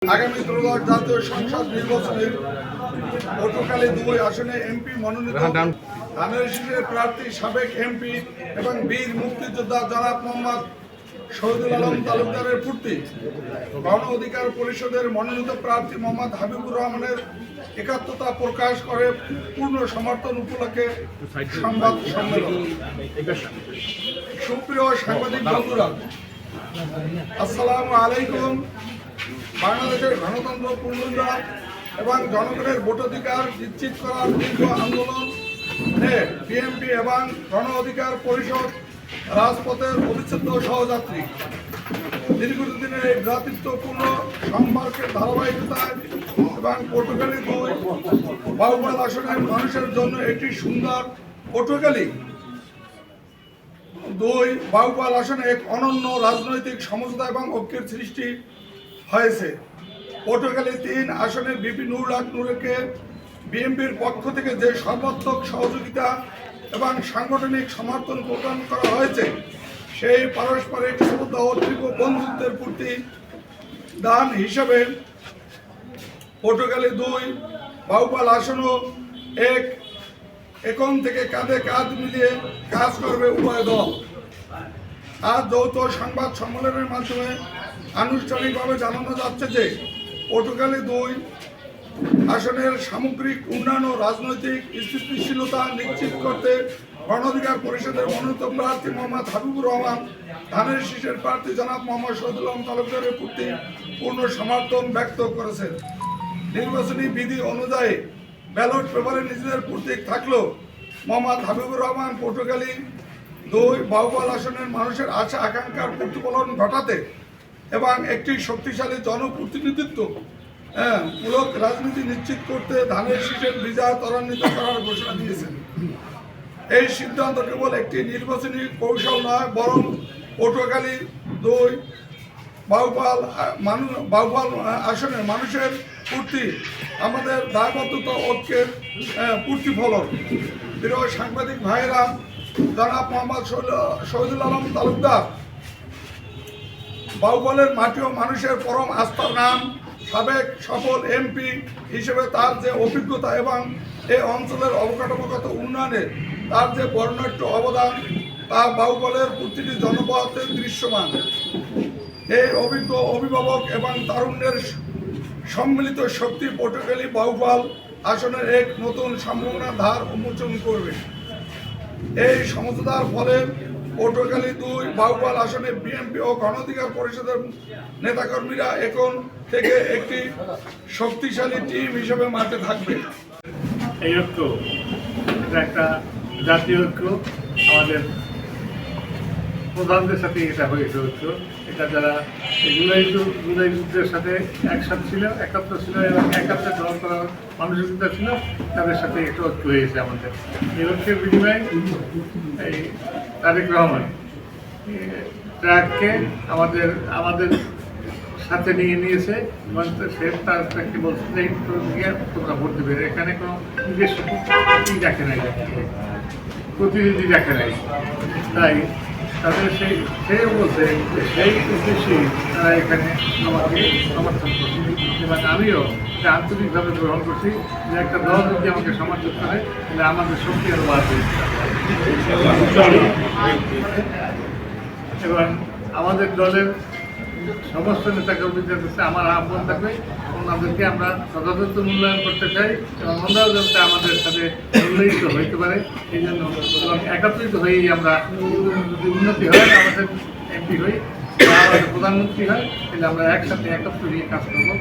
আগামী ত্রয়োদশ জাতীয় সংসদ নির্বাচনের পটুয়াখালী 2 আসনে এমপি মনোনীত ধানের শীষের প্রার্থী সাবেক এমপি এবং বীর মুক্তিযোদ্ধা জনাব মোহাম্মদ শহীদুল আলম তালুকদারের পূর্তি গণ অধিকার পরিষদের মনোনীত প্রার্থী মোহাম্মদ হাবিবুর রহমানের একাত্মতা প্রকাশ করে পূর্ণ সমর্থন উপলক্ষে সংবাদ সম্মেলন। সুপ্রিয় সাংবাদিক বন্ধুরা, আসসালামু আলাইকুম। বাংলাদেশের গণতন্ত্র পুনরুদ্ধার এবং জনগণের ভোটাধিকার নিশ্চিত করার দীর্ঘ আন্দোলনে বিএনপি এবং গণ অধিকার পরিষদ রাজপথের অবিচ্ছেদ্য সহযাত্রী। দীর্ঘদিনের এই ভ্রাতৃত্বপূর্ণ সম্পর্কের ধারাবাহিকতায় এবং পটুয়াখালী 2 বাউপাল আসনের মানুষের জন্য একটি সুন্দর পটুয়াখালী 2 বাউপাল আসনে এক অনন্য রাজনৈতিক সমঝোতা এবং ঐক্যের সৃষ্টি হয়েছে। পটুয়াখালী 3 আসনের বিপি নুরুল হক নূরকে বিএনপির পক্ষ থেকে যে সর্বাত্মক সহযোগিতা এবং সাংগঠনিক সমর্থন প্রদান করা হয়েছে, সেই পারস্পরিক শ্রদ্ধা ও তীব্র বন্ধুত্বের প্রতি দান হিসেবে পটুয়াখালী 2 বাউপাল আসনও এখন থেকে কাঁধে কাঁধ মিলিয়ে কাজ করবে উভয় দল। আজ যৌথ সংবাদ সম্মেলনের মাধ্যমে আনুষ্ঠানিকভাবে জানানো যাচ্ছে যে পটুয়াখালী 2 আসনের সামগ্রিক উন্নয়ন ও রাজনৈতিক স্থিতিশীলতা নিশ্চিত করতে গণ অধিকার পরিষদের মনোনীত প্রার্থী মোহাম্মদ হাবিবুর রহমান, ধানের শীষের প্রার্থী জনাব মোহাম্মদ শহীদুল আলম তালুকদারের প্রতি পূর্ণ সমর্থন ব্যক্ত করেছেন। নির্বাচনী বিধি অনুযায়ী ব্যালট পেপারে নিজেদের প্রতীক থাকলেও মোহাম্মদ হাবিবুর রহমান পটুয়াখালী 2 বাউপাল আসনের মানুষের আশা আকাঙ্ক্ষার প্রতিফলন ঘটাতে এবং একটি শক্তিশালী জনপ্রতিনিধিত্ব মূলক রাজনীতি নিশ্চিত করতে ধানের শীষের বিজয় ত্বরান্বিত করার ঘোষণা দিয়েছেন। এই সিদ্ধান্ত কেবল একটি নির্বাচনী কৌশল নয়, বরং পটুয়াখালী 2 বাউপাল আসনের মানুষের পূর্তি আমাদের দায়বদ্ধতা ঐক্যের প্রতিফলন। প্রিয় সাংবাদিক ভাইয়েরা, জনাব মোহাম্মদ শহীদুল আলম তালুকদার বাউপালের মাটি ও মানুষের পরম আস্থার নাম। সাবেক সফল এমপি হিসেবে তার যে অভিজ্ঞতা এবং এই অঞ্চলের অবকাঠামোগত উন্নয়নে তার যে বর্ণাঢ্য অবদান, তা বাউপালের প্রতিটি জনপথে দৃশ্যমান। এই অভিজ্ঞ অভিভাবক এবং তারুণ্যের সম্মিলিত শক্তি পটুয়াখালী বাউপাল আসনের এক নতুন সম্ভাবনার ধার উন্মোচন করবে। এই সমঝোতার ফলে পটুয়াখালী 2 বাউপাল আসনে বিএনপি ও গণ অধিকার পরিষদের নেতাকর্মীরা এখন থেকে একটি শক্তিশালী টিম হিসেবে মাঠে থাকবে। এই ঐক্য একটা জাতীয় ঐক্য, আমাদের প্রধানদের সাথে এটা হয়েছে ঐক্য। এটা যারা জুলাই যুদ্ধের সাথে একসাথে ছিল, একাত্ম ছিল এবং একাত্রে গ্রহণ করার মানসিকতা ছিল, তাদের সাথে একটা ঐক্য হয়েছে আমাদের। এই ঐক্যের বিনিময়ে এই তারেক রহমান ট্রাককে আমাদের সাথে নিয়েছে এবং সে তাকে বলছে যে তোমরা ভোট দেবে। এখানে কোনো নিজস্ব দেখে নাই, প্রতিনিধি দেখে নাই, তাই তাদের সেই বলছে যে সেই উদ্দেশ্যেই তারা এখানে আমাকে সমর্থন করছে এবং আমিও এটা আন্তরিকভাবে গ্রহণ করছি যে একটা দল যদি আমাকে সমর্থন করে তাহলে আমাদের শক্তি আরও বাড়বে। এবং আমাদের দলের সমস্ত নেতাকর্মীদের কাছে আমার আহ্বান থাকবে, ওনাদেরকে আমরা যথাযথ মূল্যায়ন করতে চাই এবং ওনারাও যাতে আমাদের সাথে মূল্যায়িত হইতে পারে। এই জন্য এবং একত্রিত হয়েই আমরা যদি উন্নতি হয়, আমাদের এমপি হই বা আমাদের প্রধানমন্ত্রী হয়, তাহলে আমরা একসাথে একত্র হয়ে কাজ করবো।